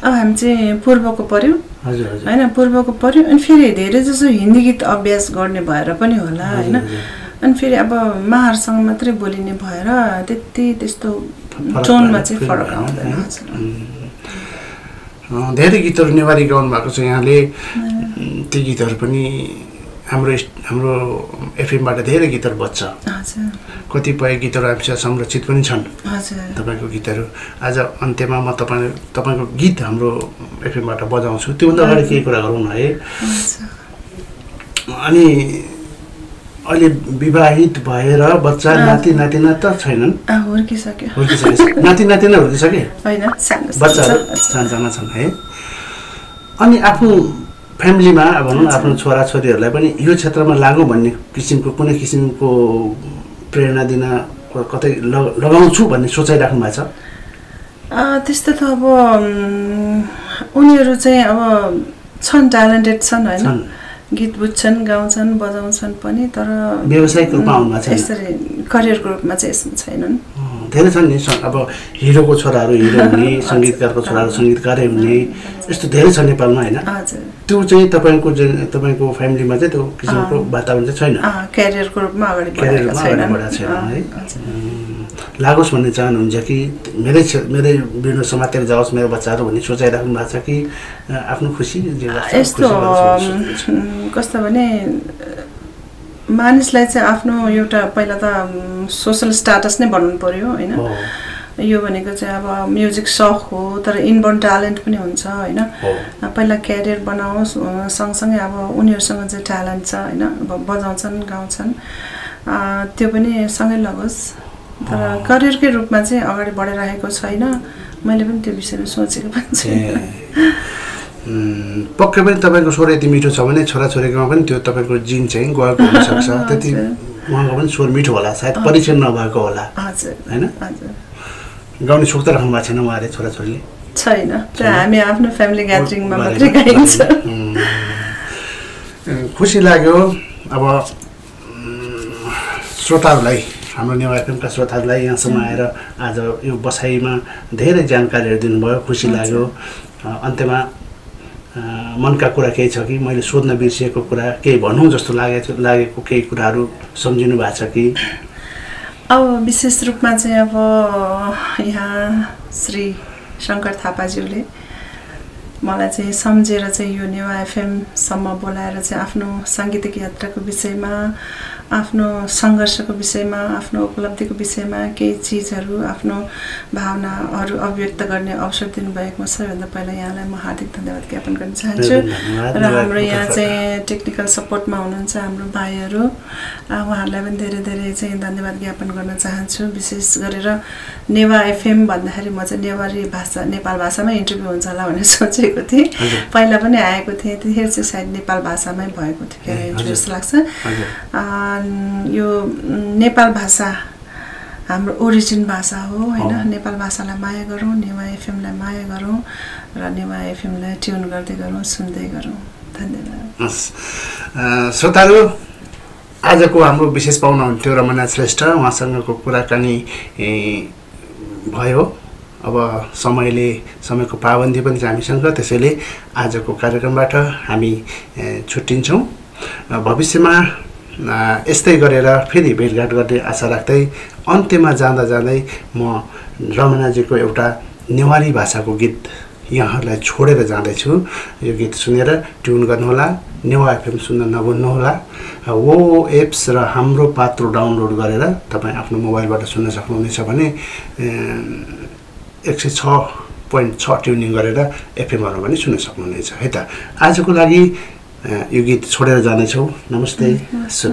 अब हामी चाहिँ पूर्वको पर्यौँ होइन, पूर्वको पर्यौँ। अनि फेरि धेरै जसो हिन्दी गीत अभ्यास गर्ने भएर पनि होला होइन। अनि फेरि अब माहरूसँग मात्रै बोलिने भएर त्यस्तो टोनमा चाहिँ फरक आउँदैन। धेरै गीतहरू नेवारी गाउनु भएको छ यहाँले। ती गीतहरू पनि हाम्रो एफएमबाट धेरै गीतहरू बज्छ। कतिपय गीतहरू हामीसँग संरक्षित पनि छन् तपाईँको गीतहरू। आज अन्त्यमा म तपाईँको गीत हाम्रो एफएमबाट बजाउँछु। त्योभन्दा अगाडि केही कुरा गरौँ न है। अनि अहिले विवाहित भएर बच्चा नाति नातिना त छैनन्? हुर्किसक्यो। नाति नातिना हुर्किसके? बच्चाहरू सानसाना छन् है। अनि आफ्नो फ्यामिलीमा भनौँ न, आफ्नो छोराछोरीहरूलाई पनि यो क्षेत्रमा लागु भन्ने किसिमको कुनै किसिमको प्रेरणा दिन कतै लगाउँछु भन्ने सोचाइराख्नु भएको छ? त्यस्तो त अब उनीहरू चाहिँ अब छन्, ट्यालेन्टेड छन् होइन। गीत बुझ्छन्, गाउँछन्, बजाउँछन् पनि। तर व्यावसायिक रूपमा आउनु भएको छैन, यसरी करियरको रूपमा चाहिँ यसमा छैनन्। धेरै छन् नि। अब हिरोको छोराहरू हिरो हुने, सङ्गीतकारको छोराहरू सङ्गीतकारै हुने, यस्तो धेरै छ नेपालमा होइन। त्यो चाहिँ तपाईँको फ्यामिलीमा चाहिँ त्यो किसिमको वातावरण चाहिँ छैन? क्यारियरको रूपमा अगाडि बढेको छैन है। लागोस् भन्ने चाहनुहुन्छ कि मेरै बिर्नु समातेर जाओस् मेरो बच्चाहरू भन्ने सोचाइराख्नु भएको छ कि आफ्नो खुसी? यस्तो कस्तो भने मानिसलाई चाहिँ आफ्नो एउटा पहिला त सोसल स्ट्याटस नै बनाउनु पर्यो होइन। यो भनेको चाहिँ अब म्युजिक सख हो, तर इनबर्न ट्यालेन्ट पनि हुन्छ होइन। पहिला क्यारियर बनाओस्, सँगसँगै अब उनीहरूसँग चाहिँ ट्यालेन्ट छ होइन, अब बजाउँछन् गाउँछन्, त्यो पनि सँगै लगोस्। तर करियरकै रूपमा चाहिँ अगाडि बढिरहेको छैन। मैले पनि त्यो विषयमा सोचेको पनि छैन। पक्कै पनि तपाईँको स्वर यति मिठो छ भने छोराछोरीकोमा पनि त्यो तपाईँको जिन चाहिँ गएको हुनसक्छ। त्यति उहाँको पनि स्वर मिठो होला, सायद परीक्षण नभएको होला होइन। गाउने सोख त राख्नु भएको छैन उहाँले छोराछोरीले? छैन, हामी आफ्नो फ्यामिली ग्यादरिङमा मात्रै गाइन्छ। खुसी लाग्यो। अब श्रोताहरूलाई हाम्रो नेवा एफएमका श्रोताहरूलाई यहाँसम्म आएर आज यो बसाइमा धेरै जानकारीहरू दिनुभयो, खुसी लाग्यो। अन्त्यमा मनका कुरा केही छ कि मैले सोध्न बिर्सिएको कुरा केही भनौँ जस्तो लागेको केही कुराहरू सम्झिनु भएको छ कि? अब विशेष रूपमा चाहिँ अब यहाँ श्री शङ्कर थापाज्यूले मलाई चाहिँ सम्झेर चाहिँ यो नेवा एफएमसम्म बोलाएर चाहिँ आफ्नो साङ्गीतिक यात्राको विषयमा, आफ्नो सङ्घर्षको विषयमा, आफ्नो उपलब्धिको विषयमा केही चिजहरू, आफ्नो भावनाहरू अभिव्यक्त गर्ने अवसर दिनुभएकोमा सबैभन्दा पहिला यहाँलाई म हार्दिक धन्यवाद ज्ञापन गर्न चाहन्छु। र हाम्रो यहाँ चाहिँ टेक्निकल सपोर्टमा हुनुहुन्छ हाम्रो भाइहरू, उहाँहरूलाई पनि धेरै धेरै चाहिँ धन्यवाद ज्ञापन गर्न चाहन्छु। विशेष गरेर नेवा एफएम भन्दाखेरि म चाहिँ नेवारी भाषा, नेपाल भाषामै इन्टरभ्यू हुन्छ होला भनेर सोचेको थिएँ। पहिला पनि आएको थिएँ, त्यतिखेर चाहिँ सायद नेपाल भाषामै भएको थियो क्या इन्टरभ्यू जस्तो लाग्छ। यो नेपाल भाषा हाम्रो ओरिजिन भाषा हो होइन। नेपाल भाषालाई माया गरौँ, नेवा एफएमलाई माया गरौँ र नेवा एफएमलाई ट्युन गर्दै गरौँ, सुन्दै गरौँ। धन्यवाद। श्रोताहरू, आजको हाम्रो विशेष पाहुना हुन्थ्यो रमना श्रेष्ठ, उहाँसँगको कुराकानी भयो। अब समयको पाबन्दी पनि छ हामीसँग, त्यसैले आजको कार्यक्रमबाट हामी छुट्टिन्छौँ। भविष्यमा यस्तै गरेर फेरि भेटघाट गर्ने आशा राख्दै अन्त्यमा जाँदा जाँदै म रमनाजीको एउटा नेवारी भाषाको गीत यहाँहरूलाई छोडेर जाँदैछु। यो गीत सुनेर ट्युन गर्नुहोला, नेवा एफएम सुन्न नभुल्नुहोला। वो एप्स र हाम्रो पात्रो डाउनलोड गरेर तपाईँ आफ्नो मोबाइलबाट सुन्न सक्नुहुनेछ भने 106.6 ट्युनिङ गरेर एफएमहरू पनि सुन्न सक्नुहुनेछ है त। आजको लागि यो गीत छोडेर जानेछौँ। नमस्ते, शुभ।